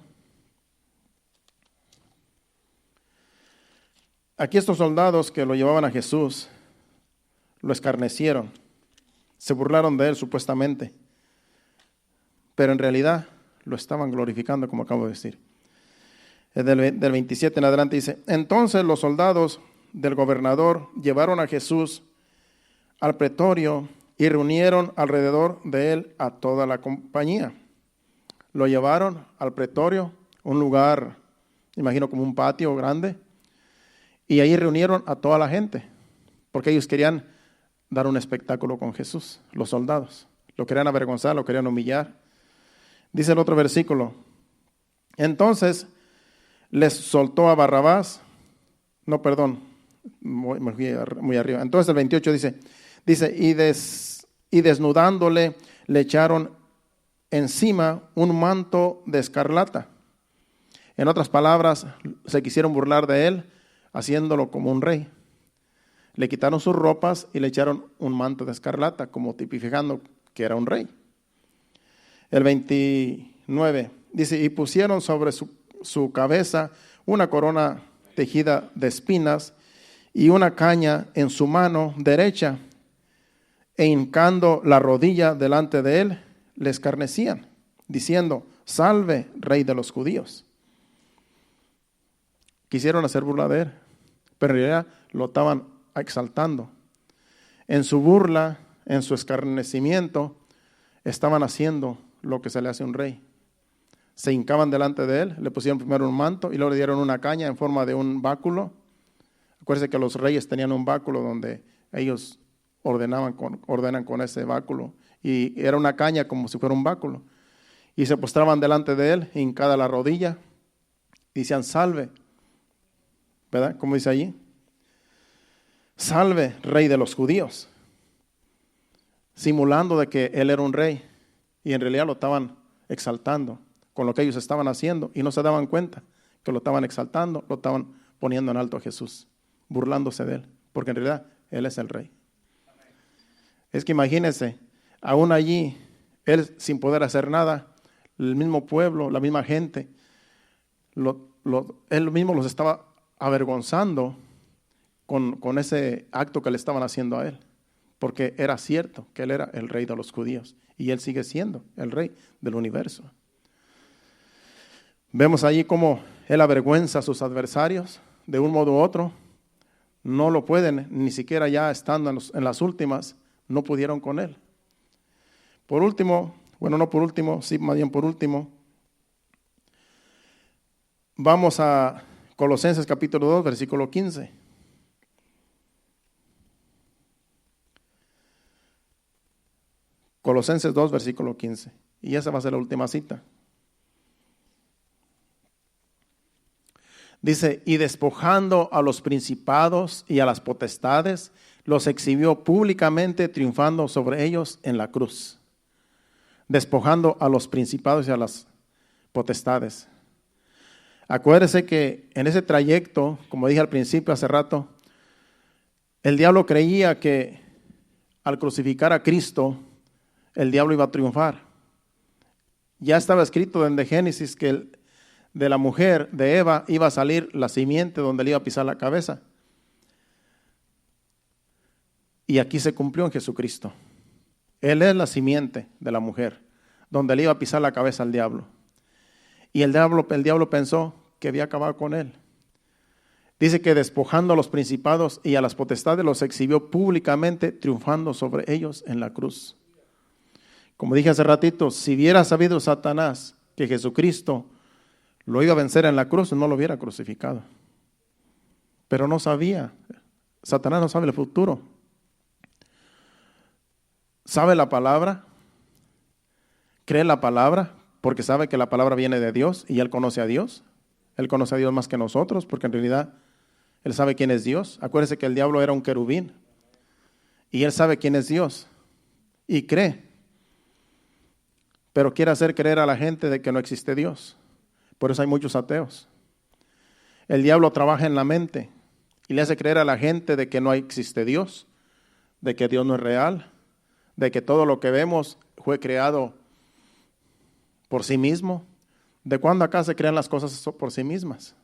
Aquí estos soldados que lo llevaban a Jesús, lo escarnecieron, se burlaron de él supuestamente, pero en realidad lo estaban glorificando, como acabo de decir. Del 27 en adelante dice: entonces los soldados del gobernador llevaron a Jesús al pretorio y reunieron alrededor de él a toda la compañía. Lo llevaron al pretorio, un lugar, imagino como un patio grande, y ahí reunieron a toda la gente, porque ellos querían dar un espectáculo con Jesús, los soldados. Lo querían avergonzar, lo querían humillar. Dice el otro versículo: entonces les soltó a Barrabás, me fui muy arriba. Entonces el 28 dice, y desnudándole le echaron encima un manto de escarlata. En otras palabras, se quisieron burlar de él, haciéndolo como un rey. Le quitaron sus ropas y le echaron un manto de escarlata, como tipificando que era un rey. El 29 dice, y pusieron sobre su cabeza una corona tejida de espinas y una caña en su mano derecha, e hincando la rodilla delante de él, le escarnecían, diciendo: salve, rey de los judíos. Quisieron hacer burla de él, pero en realidad lo estaban exaltando. En su burla, en su escarnecimiento, estaban haciendo lo que se le hace a un rey. Se hincaban delante de él, le pusieron primero un manto y luego le dieron una caña en forma de un báculo. Acuérdense que los reyes tenían un báculo donde ellos ordenan con ese báculo, y era una caña como si fuera un báculo, y se postraban delante de él, hincada la rodilla, y decían: salve, ¿verdad? Como dice allí, salve, rey de los judíos, simulando de que él era un rey, y en realidad lo estaban exaltando con lo que ellos estaban haciendo, y no se daban cuenta que lo estaban exaltando, lo estaban poniendo en alto a Jesús, burlándose de él, porque en realidad él es el rey. Es que imagínense, aún allí, él sin poder hacer nada, el mismo pueblo, la misma gente, él mismo los estaba avergonzando con ese acto que le estaban haciendo a él, porque era cierto que él era el rey de los judíos, y él sigue siendo el rey del universo. Vemos allí cómo él avergüenza a sus adversarios de un modo u otro. No lo pueden, ni siquiera ya estando en las últimas, no pudieron con él. Por último, más bien por último, vamos a Colosenses capítulo 2, versículo 15. Colosenses 2, versículo 15. Y esa va a ser la última cita. Dice: y despojando a los principados y a las potestades, los exhibió públicamente, triunfando sobre ellos en la cruz, despojando a los principados y a las potestades. Acuérdese que en ese trayecto, como dije al principio hace rato, el diablo creía que al crucificar a Cristo, el diablo iba a triunfar. Ya estaba escrito desde Génesis que de la mujer de Eva iba a salir la simiente donde le iba a pisar la cabeza. Y aquí se cumplió en Jesucristo. Él es la simiente de la mujer, donde le iba a pisar la cabeza al diablo. Y el diablo pensó que había acabado con él. Dice que despojando a los principados y a las potestades los exhibió públicamente, triunfando sobre ellos en la cruz. Como dije hace ratito, si hubiera sabido Satanás que Jesucristo lo iba a vencer en la cruz, no lo hubiera crucificado. Pero no sabía. Satanás no sabe el futuro. Sabe la palabra, cree la palabra, porque sabe que la palabra viene de Dios y él conoce a Dios. Él conoce a Dios más que nosotros, porque en realidad él sabe quién es Dios. Acuérdese que el diablo era un querubín y él sabe quién es Dios y cree. Pero quiere hacer creer a la gente de que no existe Dios. Por eso hay muchos ateos. El diablo trabaja en la mente y le hace creer a la gente de que no existe Dios, de que Dios no es real, de que todo lo que vemos fue creado por sí mismo. ¿De cuándo acá se crean las cosas por sí mismas?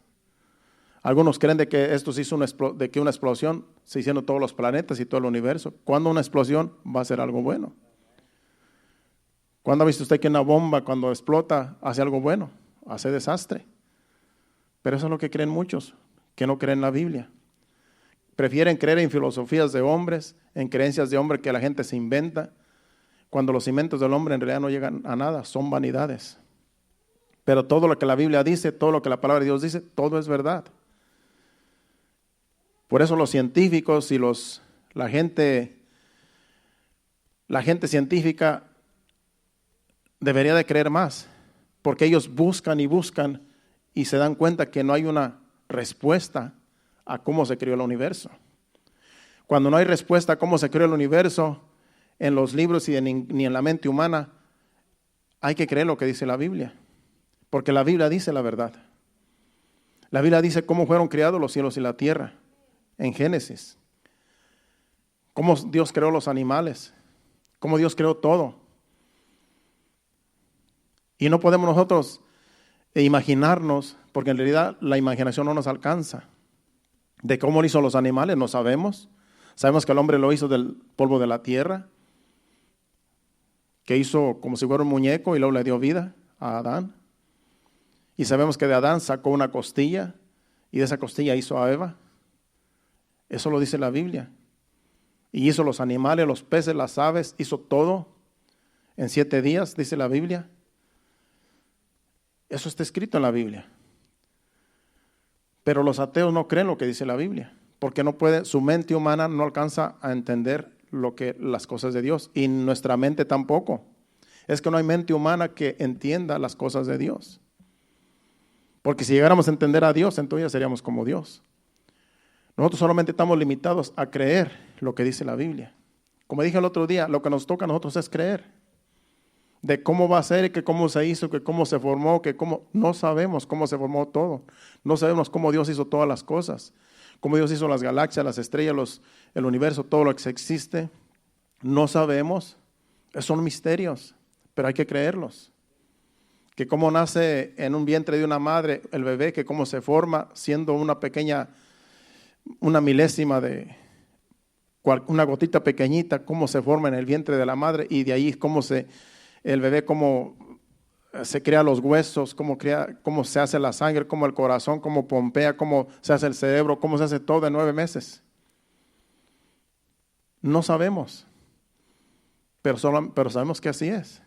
Algunos creen de que esto se hizo de que una explosión se hicieron todos los planetas y todo el universo. ¿Cuándo una explosión va a ser algo bueno? ¿Cuándo ha visto usted que una bomba cuando explota hace algo bueno? Hace desastre. Pero eso es lo que creen muchos, que no creen la Biblia. Prefieren creer en filosofías de hombres, en creencias de hombres que la gente se inventa, cuando los inventos del hombre en realidad no llegan a nada, son vanidades. Pero todo lo que la Biblia dice, todo lo que la palabra de Dios dice, todo es verdad. Por eso los científicos y la gente científica debería de creer más, porque ellos buscan y buscan y se dan cuenta que no hay una respuesta a cómo se creó el universo. Cuando no hay respuesta a cómo se creó el universo en los libros y ni en la mente humana, hay que creer lo que dice la Biblia, porque la Biblia dice la verdad. La Biblia dice cómo fueron creados los cielos y la tierra en Génesis, cómo Dios creó los animales, cómo Dios creó todo. Y no podemos nosotros imaginarnos, porque en realidad la imaginación no nos alcanza. De cómo lo hizo los animales, no sabemos. Sabemos que el hombre lo hizo del polvo de la tierra, que hizo como si fuera un muñeco y luego le dio vida a Adán. Y sabemos que de Adán sacó una costilla y de esa costilla hizo a Eva. Eso lo dice la Biblia. Y hizo los animales, los peces, las aves, hizo todo en 7 días, dice la Biblia. Eso está escrito en la Biblia. Pero los ateos no creen lo que dice la Biblia, porque su mente humana no alcanza a entender las cosas de Dios, y nuestra mente tampoco. Es que no hay mente humana que entienda las cosas de Dios. Porque si llegáramos a entender a Dios, entonces ya seríamos como Dios. Nosotros solamente estamos limitados a creer lo que dice la Biblia. Como dije el otro día, lo que nos toca a nosotros es creer. De cómo va a ser, que cómo se hizo, que cómo se formó, no sabemos cómo se formó todo. No sabemos cómo Dios hizo todas las cosas. Cómo Dios hizo las galaxias, las estrellas, el universo, todo lo que existe. No sabemos. Son misterios, pero hay que creerlos. Que cómo nace en un vientre de una madre el bebé, que cómo se forma siendo una milésima de una gotita pequeñita, cómo se forma en el vientre de la madre, y de ahí el bebé cómo se crea los huesos, cómo se hace la sangre, cómo el corazón, cómo pompea, cómo se hace el cerebro, cómo se hace todo en 9 meses. No sabemos, pero sabemos que así es.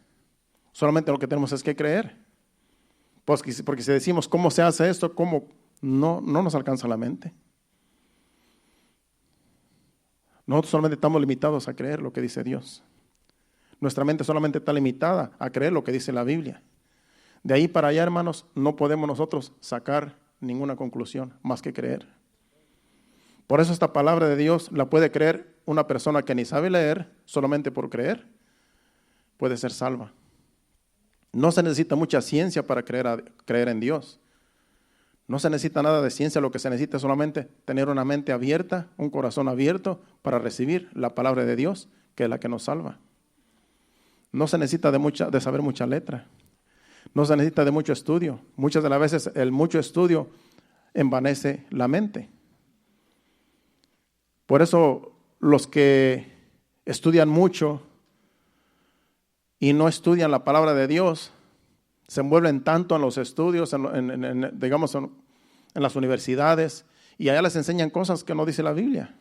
Solamente lo que tenemos es que creer. Porque si decimos cómo se hace esto, no nos alcanza la mente. Nosotros solamente estamos limitados a creer lo que dice Dios. Nuestra mente solamente está limitada a creer lo que dice la Biblia. De ahí para allá, hermanos, no podemos nosotros sacar ninguna conclusión más que creer. Por eso esta palabra de Dios la puede creer una persona que ni sabe leer, solamente por creer puede ser salva. No se necesita mucha ciencia para creer en Dios. No se necesita nada de ciencia, lo que se necesita es solamente tener una mente abierta, un corazón abierto para recibir la palabra de Dios, que es la que nos salva. No se necesita de saber mucha letra. No se necesita de mucho estudio. Muchas de las veces el mucho estudio envanece la mente. Por eso los que estudian mucho y no estudian la palabra de Dios, se envuelven tanto en los estudios, digamos en las universidades, y allá les enseñan cosas que no dice la Biblia.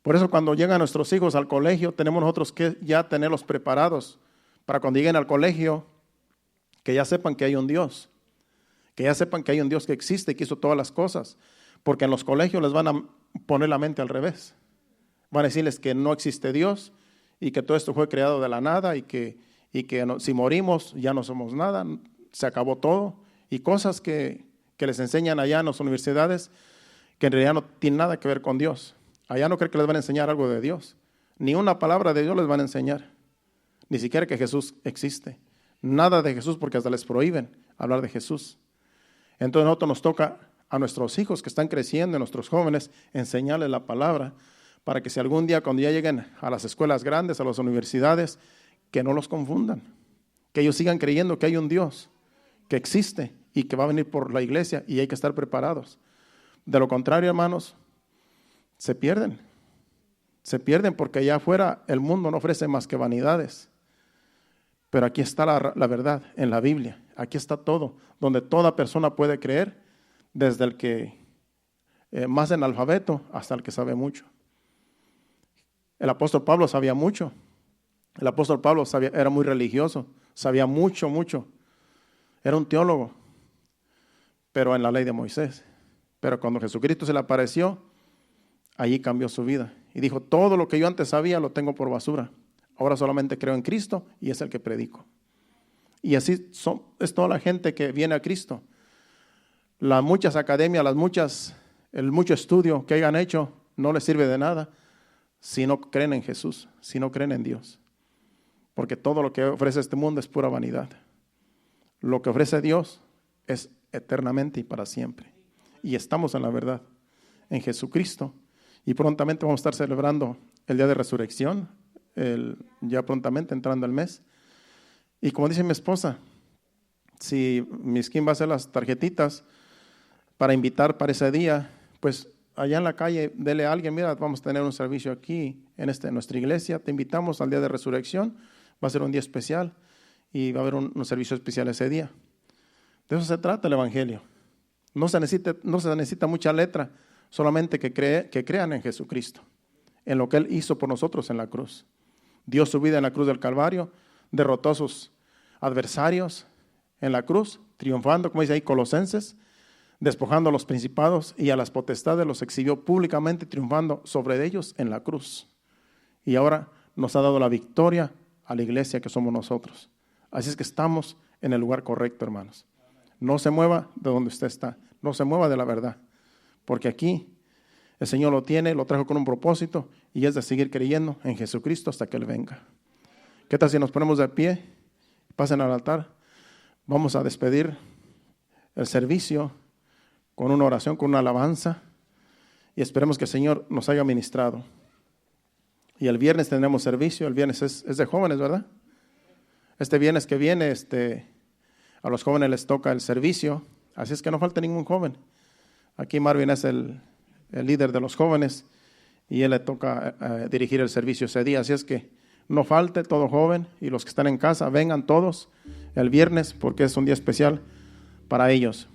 Por eso cuando llegan nuestros hijos al colegio, tenemos nosotros que ya tenerlos preparados para cuando lleguen al colegio, que ya sepan que hay un Dios, que ya sepan que hay un Dios que existe y que hizo todas las cosas, porque en los colegios les van a poner la mente al revés. Van a decirles que no existe Dios y que todo esto fue creado de la nada y que si morimos ya no somos nada, se acabó todo, y cosas que les enseñan allá en las universidades que en realidad no tienen nada que ver con Dios. Allá no creo que les van a enseñar algo de Dios, ni una palabra de Dios les van a enseñar, ni siquiera que Jesús existe, nada de Jesús, porque hasta les prohíben hablar de Jesús. Entonces a nosotros nos toca a nuestros hijos que están creciendo, a nuestros jóvenes, enseñarles la palabra, para que si algún día cuando ya lleguen a las escuelas grandes, a las universidades, que no los confundan, que ellos sigan creyendo que hay un Dios, que existe y que va a venir por la iglesia, y hay que estar preparados. De lo contrario, hermanos, se pierden porque allá afuera el mundo no ofrece más que vanidades. Pero aquí está la verdad en la Biblia, aquí está todo, donde toda persona puede creer, desde el que más analfabeto hasta el que sabe mucho. El apóstol Pablo sabía mucho. El apóstol Pablo era muy religioso, sabía mucho. Era un teólogo, pero en la ley de Moisés. Pero cuando Jesucristo se le apareció, allí cambió su vida. Y dijo, todo lo que yo antes sabía lo tengo por basura. Ahora solamente creo en Cristo y es el que predico. Y así es toda la gente que viene a Cristo. Las muchas academias, el mucho estudio que hayan hecho no les sirve de nada si no creen en Jesús, si no creen en Dios. Porque todo lo que ofrece este mundo es pura vanidad. Lo que ofrece Dios es eternamente y para siempre. Y estamos en la verdad, en Jesucristo. Y prontamente vamos a estar celebrando el día de resurrección, ya prontamente entrando el mes. Y como dice mi esposa, si mi skin va a hacer las tarjetitas para invitar para ese día, pues allá en la calle, dele a alguien, mira, vamos a tener un servicio aquí en nuestra iglesia, te invitamos al día de resurrección, va a ser un día especial y va a haber un servicio especial ese día. De eso se trata el evangelio. No se necesita mucha letra, solamente que crean en Jesucristo, en lo que Él hizo por nosotros en la cruz. Dio su vida en la cruz del Calvario, derrotó a sus adversarios en la cruz, triunfando, como dice ahí Colosenses, despojando a los principados y a las potestades, los exhibió públicamente, triunfando sobre ellos en la cruz. Y ahora nos ha dado la victoria a la iglesia que somos nosotros. Así es que estamos en el lugar correcto, hermanos. No se mueva de donde usted está, no se mueva de la verdad, porque aquí el Señor lo trajo con un propósito, y es de seguir creyendo en Jesucristo hasta que Él venga. ¿Qué tal si nos ponemos de pie? Pasen al altar. Vamos a despedir el servicio con una oración, con una alabanza, y esperemos que el Señor nos haya ministrado. Y el viernes tendremos servicio. El viernes es de jóvenes, ¿verdad? Este viernes que viene, a los jóvenes les toca el servicio, así es que no falta ningún joven. Aquí Marvin es el líder de los jóvenes y él le toca dirigir el servicio ese día, así es que no falte todo joven, y los que están en casa, vengan todos el viernes porque es un día especial para ellos.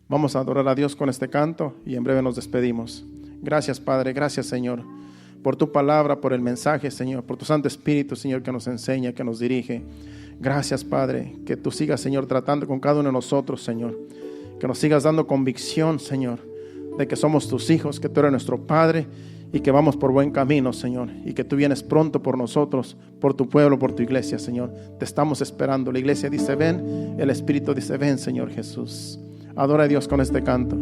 Vamos a adorar a Dios con este canto y en breve nos despedimos. Gracias, Padre, gracias, Señor, por tu palabra, por el mensaje, Señor, por tu Santo Espíritu, Señor, que nos enseña, que nos dirige. Gracias, Padre, que tú sigas, Señor, tratando con cada uno de nosotros, Señor, que nos sigas dando convicción, Señor, de que somos tus hijos, que tú eres nuestro Padre y que vamos por buen camino, Señor, y que tú vienes pronto por nosotros, por tu pueblo, por tu iglesia, Señor. Te estamos esperando. La iglesia dice ven, el Espíritu dice ven, Señor Jesús. Adora a Dios con este canto.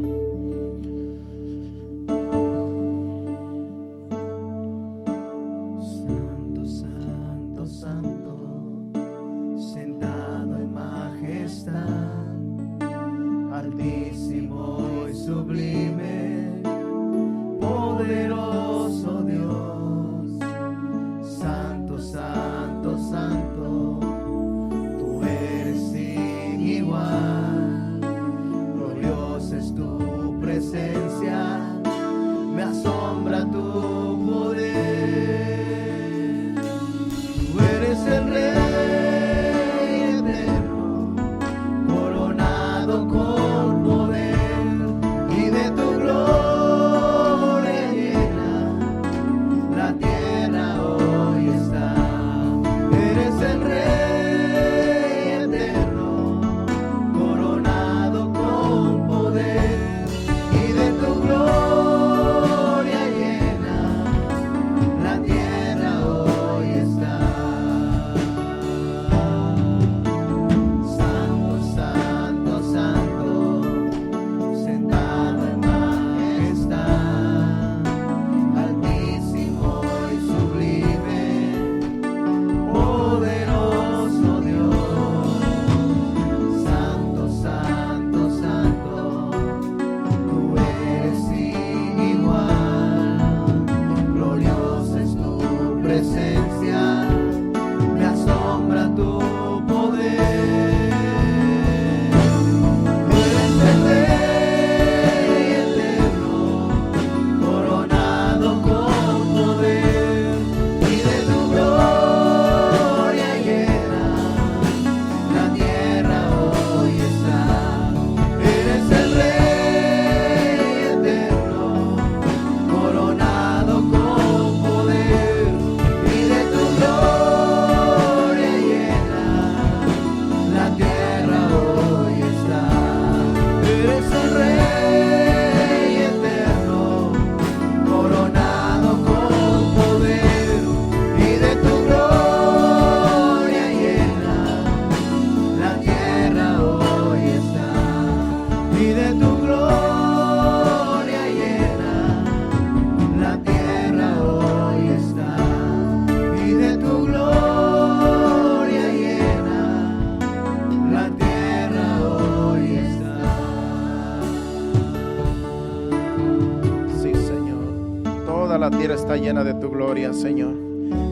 vida está llena de tu gloria, Señor.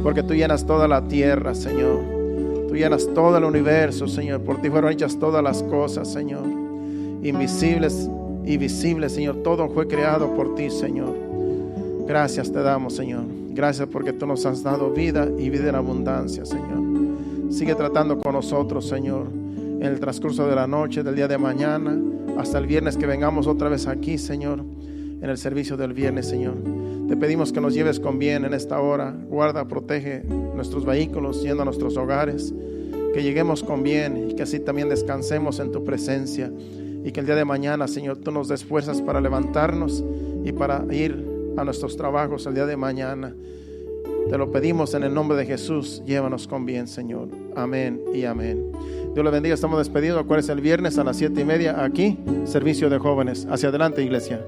Porque tú llenas toda la tierra, Señor. Tú llenas todo el universo, Señor. Por ti fueron hechas todas las cosas, Señor. Invisibles y visibles, Señor. Todo fue creado por ti, Señor. Gracias te damos, Señor. Gracias porque tú nos has dado vida y vida en abundancia, Señor. Sigue tratando con nosotros, Señor, en el transcurso de la noche, del día de mañana, hasta el viernes que vengamos otra vez aquí, Señor, en el servicio del viernes, Señor. Te pedimos que nos lleves con bien en esta hora. Guarda, protege nuestros vehículos yendo a nuestros hogares. Que lleguemos con bien y que así también descansemos en tu presencia. Y que el día de mañana, Señor, tú nos des fuerzas para levantarnos y para ir a nuestros trabajos el día de mañana. Te lo pedimos en el nombre de Jesús. Llévanos con bien, Señor. Amén y amén. Dios le bendiga. Estamos despedidos. Acuérdense el viernes a las 7:30 aquí, servicio de jóvenes. Hacia adelante, iglesia.